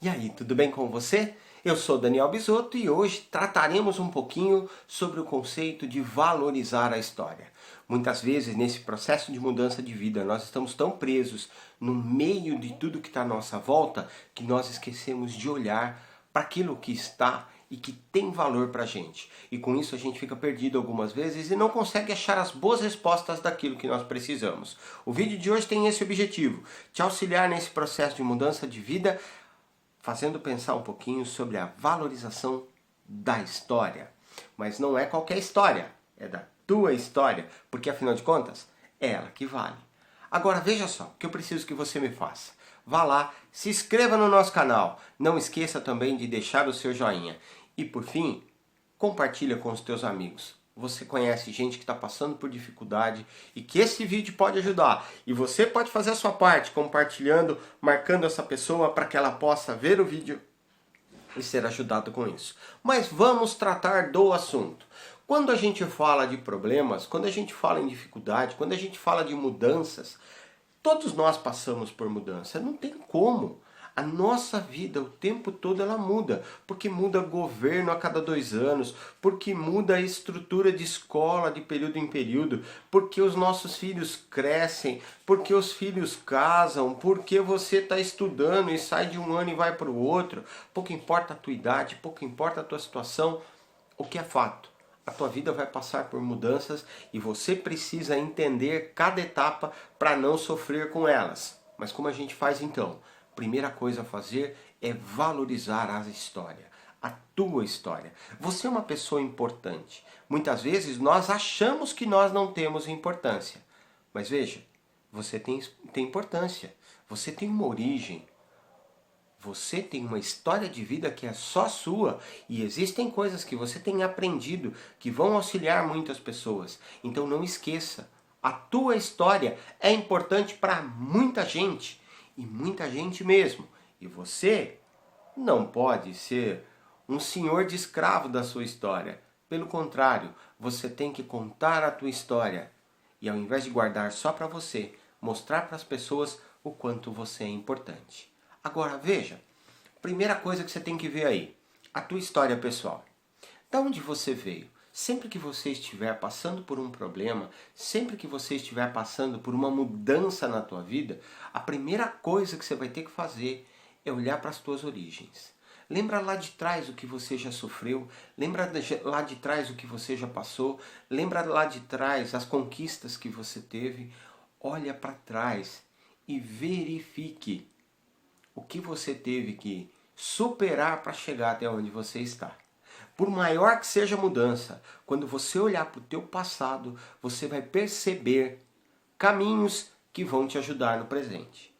E aí, tudo bem com você? Eu sou Daniel Bisotto e hoje trataremos um pouquinho sobre o conceito de valorizar a história. Muitas vezes, nesse processo de mudança de vida, nós estamos tão presos no meio de tudo que está à nossa volta que nós esquecemos de olhar para aquilo que está e que tem valor para a gente. E com isso a gente fica perdido algumas vezes e não consegue achar as boas respostas daquilo que nós precisamos. O vídeo de hoje tem esse objetivo, te auxiliar nesse processo de mudança de vida, fazendo pensar um pouquinho sobre a valorização da história. Mas não é qualquer história, é da tua história, porque afinal de contas, é ela que vale. Agora veja só, o que eu preciso que você me faça. Vá lá, se inscreva no nosso canal, não esqueça também de deixar o seu joinha. E por fim, compartilha com os teus amigos. Você conhece gente que está passando por dificuldade e que esse vídeo pode ajudar. E você pode fazer a sua parte compartilhando, marcando essa pessoa para que ela possa ver o vídeo e ser ajudado com isso. Mas vamos tratar do assunto. Quando a gente fala de problemas, quando a gente fala em dificuldade, quando a gente fala de mudanças, todos nós passamos por mudança. Não tem como. A nossa vida o tempo todo ela muda, porque muda governo a cada 2 anos, porque muda a estrutura de escola de período em período, porque os nossos filhos crescem, porque os filhos casam, porque você está estudando e sai de um ano e vai para o outro. Pouco importa a tua idade, pouco importa a tua situação, o que é fato. A tua vida vai passar por mudanças e você precisa entender cada etapa para não sofrer com elas. Mas como a gente faz então? Primeira coisa a fazer é valorizar a história, a tua história. Você é uma pessoa importante. Muitas vezes nós achamos que nós não temos importância. Mas veja, você tem importância. Você tem uma origem. Você tem uma história de vida que é só sua e existem coisas que você tem aprendido que vão auxiliar muitas pessoas. Então não esqueça, a tua história é importante para muita gente. E muita gente mesmo. E você não pode ser um senhor de escravo da sua história. Pelo contrário, você tem que contar a tua história. E ao invés de guardar só para você, mostrar para as pessoas o quanto você é importante. Agora veja, primeira coisa que você tem que ver aí, a tua história pessoal. Da onde você veio? Sempre que você estiver passando por um problema, sempre que você estiver passando por uma mudança na tua vida, a primeira coisa que você vai ter que fazer é olhar para as tuas origens. Lembra lá de trás o que você já sofreu, lembra lá de trás o que você já passou, lembra lá de trás as conquistas que você teve. Olha para trás e verifique o que você teve que superar para chegar até onde você está. Por maior que seja a mudança, quando você olhar para o teu passado, você vai perceber caminhos que vão te ajudar no presente.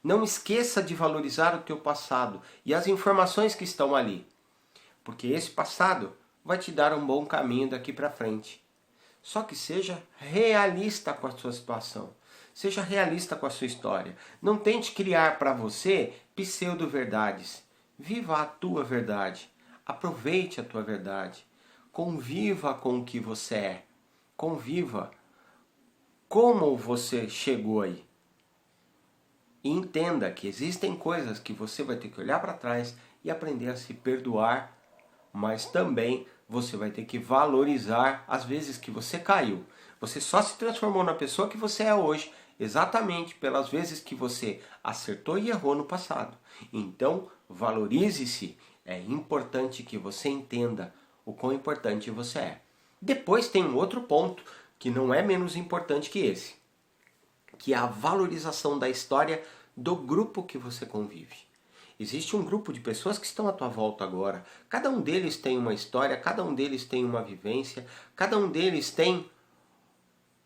Não esqueça de valorizar o teu passado e as informações que estão ali, porque esse passado vai te dar um bom caminho daqui para frente. Só que seja realista com a sua situação. Seja realista com a sua história. Não tente criar para você pseudo-verdades. Viva a tua verdade. Aproveite a tua verdade. Conviva com o que você é. Conviva como você chegou aí. E entenda que existem coisas que você vai ter que olhar para trás e aprender a se perdoar, mas também você vai ter que valorizar as vezes que você caiu. Você só se transformou na pessoa que você é hoje, exatamente pelas vezes que você acertou e errou no passado. Então, valorize-se. É importante que você entenda o quão importante você é. Depois tem um outro ponto que não é menos importante que esse, que é a valorização da história do grupo que você convive. Existe um grupo de pessoas que estão à tua volta agora. Cada um deles tem uma história, cada um deles tem uma vivência, cada um deles tem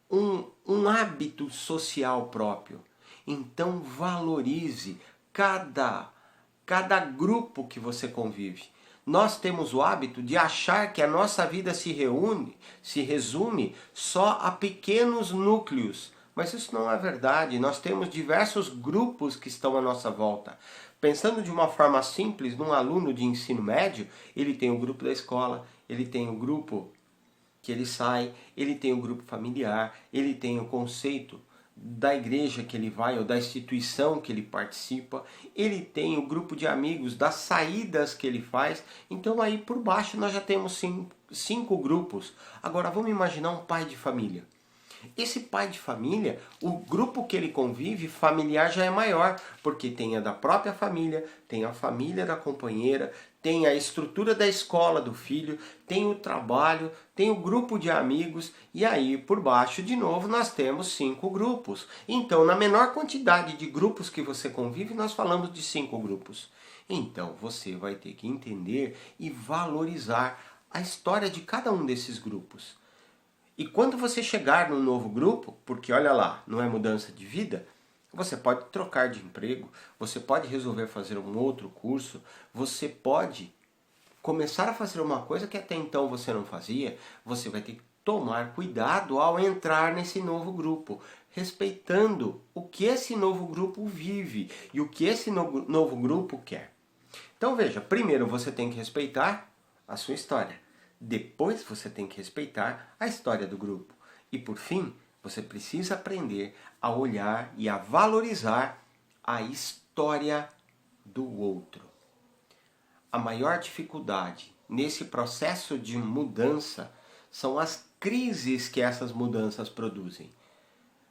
um hábito social próprio. Então valorize cada grupo que você convive. Nós temos o hábito de achar que a nossa vida se resume só a pequenos núcleos. Mas isso não é verdade. Nós temos diversos grupos que estão à nossa volta. Pensando de uma forma simples, num aluno de ensino médio, ele tem o grupo da escola, ele tem o grupo que ele sai, ele tem o grupo familiar, ele tem o conceito da igreja que ele vai ou da instituição que ele participa, ele tem o grupo de amigos das saídas que ele faz. Então aí por baixo nós já temos cinco grupos. Agora vamos imaginar um pai de família. Esse pai de família, o grupo que ele convive familiar já é maior, porque tem a da própria família, tem a família da companheira, tem a estrutura da escola do filho, tem o trabalho, tem o grupo de amigos, e aí por baixo de novo nós temos 5 grupos. Então na menor quantidade de grupos que você convive, nós falamos de 5 grupos. Então você vai ter que entender e valorizar a história de cada um desses grupos. E quando você chegar num novo grupo, porque olha lá, não é mudança de vida, você pode trocar de emprego, você pode resolver fazer um outro curso, você pode começar a fazer uma coisa que até então você não fazia, você vai ter que tomar cuidado ao entrar nesse novo grupo, respeitando o que esse novo grupo vive e o que esse novo grupo quer. Então veja, primeiro você tem que respeitar a sua história. Depois você tem que respeitar a história do grupo. E por fim, você precisa aprender a olhar e a valorizar a história do outro. A maior dificuldade nesse processo de mudança são as crises que essas mudanças produzem.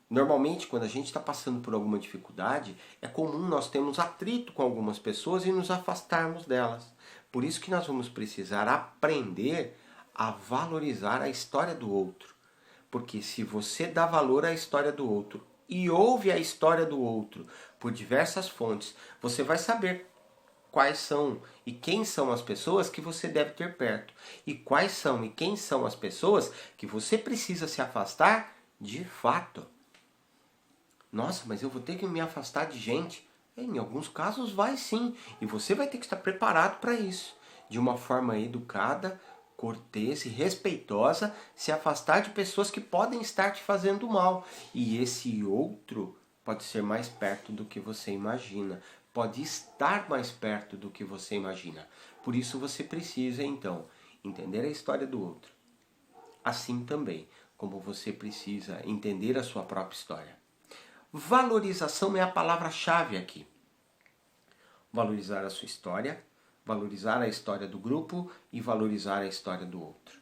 Normalmente, quando a gente está passando por alguma dificuldade, é comum nós termos atrito com algumas pessoas e nos afastarmos delas. Por isso que nós vamos precisar aprender a valorizar a história do outro. Porque se você dá valor à história do outro e ouve a história do outro por diversas fontes, você vai saber quais são e quem são as pessoas que você deve ter perto. E quais são e quem são as pessoas que você precisa se afastar de fato. Nossa, mas eu vou ter que me afastar de gente? Em alguns casos vai sim. E você vai ter que estar preparado para isso. De uma forma educada, cortês e respeitosa, se afastar de pessoas que podem estar te fazendo mal. E esse outro pode ser mais perto do que você imagina. Pode estar mais perto do que você imagina. Por isso você precisa, então, entender a história do outro. Assim também como você precisa entender a sua própria história. Valorização é a palavra-chave aqui. Valorizar a sua história, valorizar a história do grupo e valorizar a história do outro.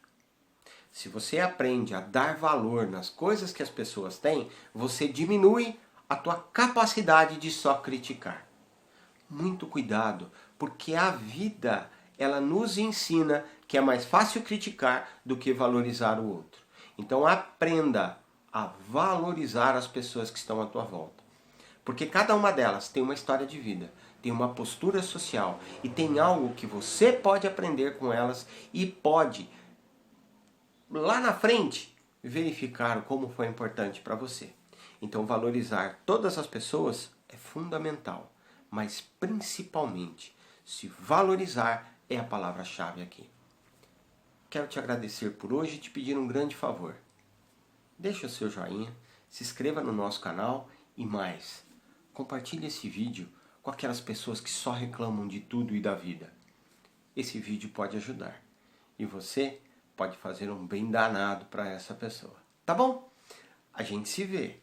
Se você aprende a dar valor nas coisas que as pessoas têm, você diminui a tua capacidade de só criticar. Muito cuidado, porque a vida ela nos ensina que é mais fácil criticar do que valorizar o outro. Então aprenda a valorizar as pessoas que estão à tua volta. Porque cada uma delas tem uma história de vida, tem uma postura social e tem algo que você pode aprender com elas e pode, lá na frente, verificar como foi importante para você. Então valorizar todas as pessoas é fundamental, mas principalmente se valorizar é a palavra-chave aqui. Quero te agradecer por hoje e te pedir um grande favor. Deixe o seu joinha, se inscreva no nosso canal e mais, compartilhe esse vídeo com aquelas pessoas que só reclamam de tudo e da vida. Esse vídeo pode ajudar e você pode fazer um bem danado para essa pessoa. Tá bom? A gente se vê.